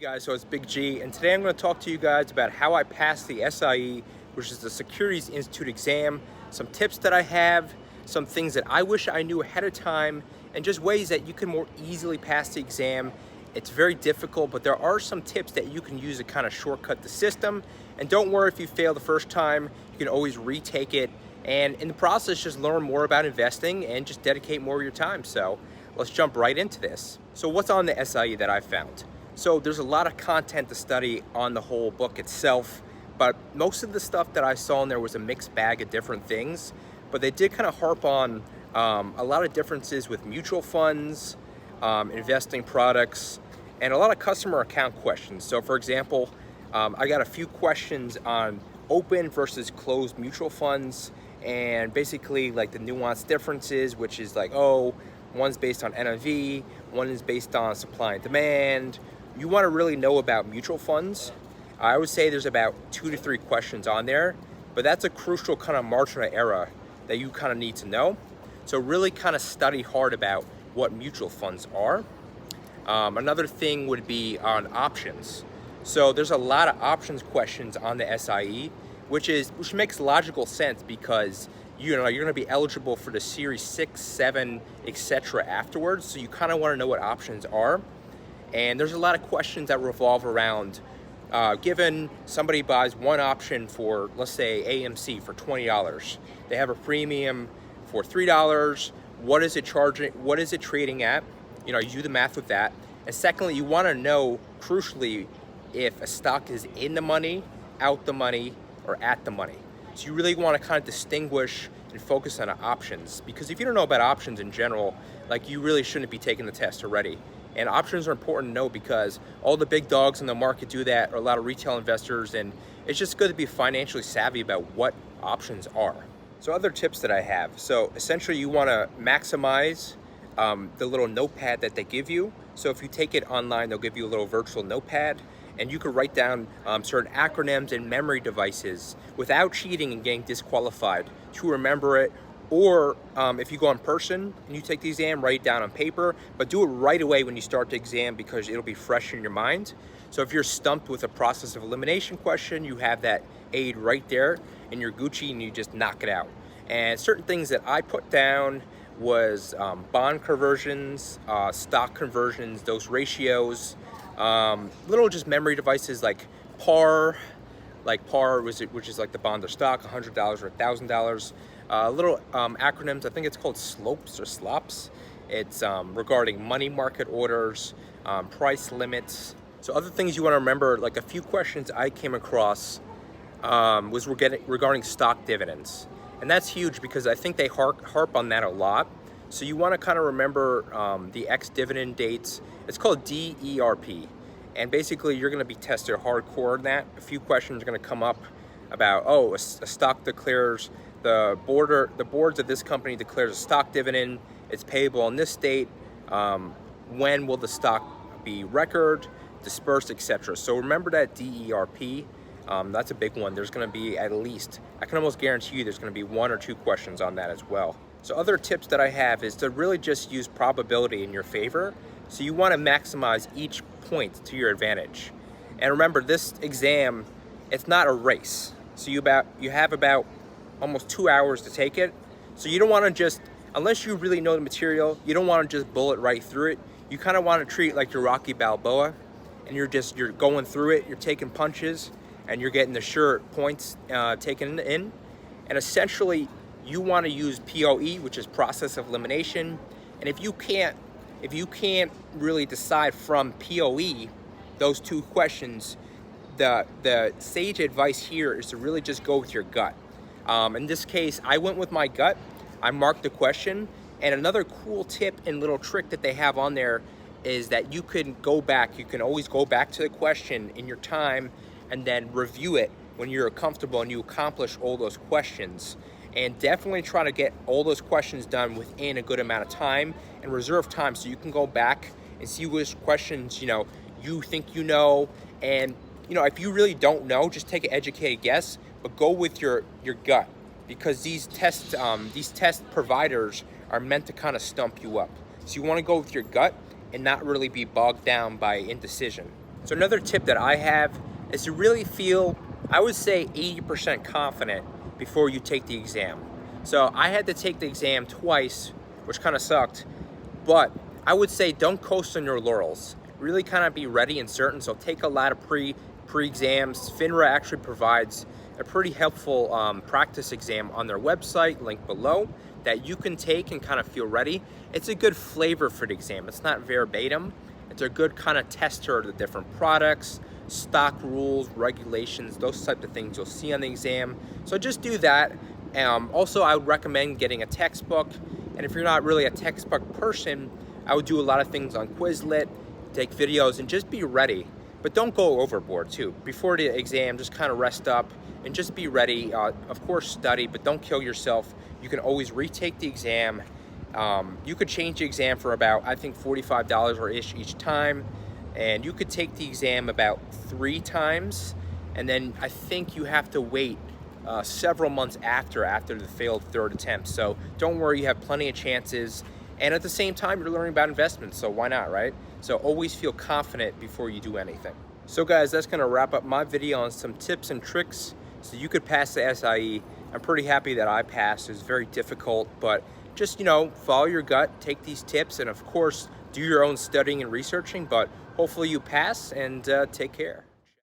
Guys, so it's Big G, and today I'm going to talk to you guys about how I passed the SIE, which is the Securities Institute exam, some tips that I have, some things that I wish I knew ahead of time, and just ways that you can more easily pass the exam. It's very difficult, but there are some tips that you can use to kind of shortcut the system. And don't worry if you fail the first time, you can always retake it, and in the process just learn more about investing and just dedicate more of your time. So let's jump right into this. So what's on the SIE that I found? So there's a lot of content to study on the whole book itself, but most of the stuff that I saw in there was a mixed bag of different things. But they did kind of harp on a lot of differences with mutual funds, investing products, and a lot of customer account questions. So for example, I got a few questions on open versus closed mutual funds, and basically like the nuanced differences, which is like, oh, one's based on NAV, one is based on supply and demand. You want to really know about mutual funds. I would say there's about 2 to 3 questions on there, but that's a crucial kind of margin of error that you kind of need to know. So really kind of study hard about what mutual funds are. Another thing would be on options. So there's a lot of options questions on the SIE, which makes logical sense because you're going to be eligible for the Series 6, 7, etc. afterwards. So you kind of want to know what options are. And there's a lot of questions that revolve around given somebody buys one option for, let's say, AMC for $20. They have a premium for $3. What is it charging? What is it trading at? You know, you do the math with that. And secondly, you want to know, crucially, if a stock is in the money, out the money, or at the money. So you really want to kind of distinguish and focus on options, because if you don't know about options in general, like, you really shouldn't be taking the test already. And options are important to know because all the big dogs in the market do that, or a lot of retail investors, and it's just good to be financially savvy about what options are. So other tips that I have. So essentially you want to maximize the little notepad that they give you. So if you take it online, they'll give you a little virtual notepad, and you could write down certain acronyms and memory devices without cheating and getting disqualified to remember it. Or if you go in person and you take the exam, write it down on paper, but do it right away when you start the exam because it'll be fresh in your mind. So if you're stumped with a process of elimination question, you have that aid right there and you're Gucci and you just knock it out. And certain things that I put down was bond conversions, stock conversions, those ratios, little just memory devices like par, which is like the bond or stock, $100 or $1,000. Little acronyms, I think it's called SLOPs or SLOPs. It's regarding money market orders, price limits. So other things you want to remember, like a few questions I came across was regarding stock dividends. And that's huge because I think they harp on that a lot. So you want to kind of remember the ex-dividend dates. It's called DERP. And basically you're going to be tested hardcore in that. A few questions are going to come up about, oh, a stock declares, the boards of this company declares a stock dividend. It's payable on this date. When will the stock be record, dispersed, etc. So remember that DERP. That's a big one. There's going to be at least, I can almost guarantee you there's going to be 1 or 2 questions on that as well. So other tips that I have is to really just use probability in your favor. So you want to maximize each point to your advantage. And remember, this exam, it's not a race. So you have about almost 2 hours to take it. So you don't want to just, unless you really know the material, you don't want to just bullet right through it. You kind of want to treat it like you're Rocky Balboa, and you're going through it, you're taking punches, and you're getting the sure points taken in. And essentially, you want to use POE, which is process of elimination. And if you can't really decide from POE those 2 questions, the sage advice here is to really just go with your gut. In this case, I went with my gut. I marked the question. And another cool tip and little trick that they have on there is that you can go back. You can always go back to the question in your time and then review it when you're comfortable and you accomplish all those questions. And definitely try to get all those questions done within a good amount of time and reserve time so you can go back and see which questions, you think you know. And, if you really don't know, just take an educated guess, but go with your gut, because these test providers are meant to kind of stump you up. So you want to go with your gut and not really be bogged down by indecision. So another tip that I have is to really feel, I would say 80% confident before you take the exam. So I had to take the exam twice, which kind of sucked, but I would say don't coast on your laurels. Really kind of be ready and certain, so take a lot of pre-exams. FINRA actually provides a pretty helpful practice exam on their website, link below, that you can take and kind of feel ready. It's a good flavor for the exam. It's not verbatim. It's a good kind of tester of the different products, stock rules, regulations, those types of things you'll see on the exam. So just do that. Also, I would recommend getting a textbook. And if you're not really a textbook person, I would do a lot of things on Quizlet, take videos, and just be ready. But don't go overboard too. Before the exam, just kind of rest up and just be ready. Of course, study, but don't kill yourself. You can always retake the exam. You could change the exam for about, I think, $45 or ish each time. And you could take the exam about 3 times. And then I think you have to wait several months after the failed 3rd attempt. So don't worry, you have plenty of chances. And at the same time, you're learning about investments, so why not, right? So always feel confident before you do anything. So guys, that's gonna wrap up my video on some tips and tricks so you could pass the SIE. I'm pretty happy that I passed. It was very difficult, but just, follow your gut, take these tips, and of course, do your own studying and researching, but hopefully you pass, and take care.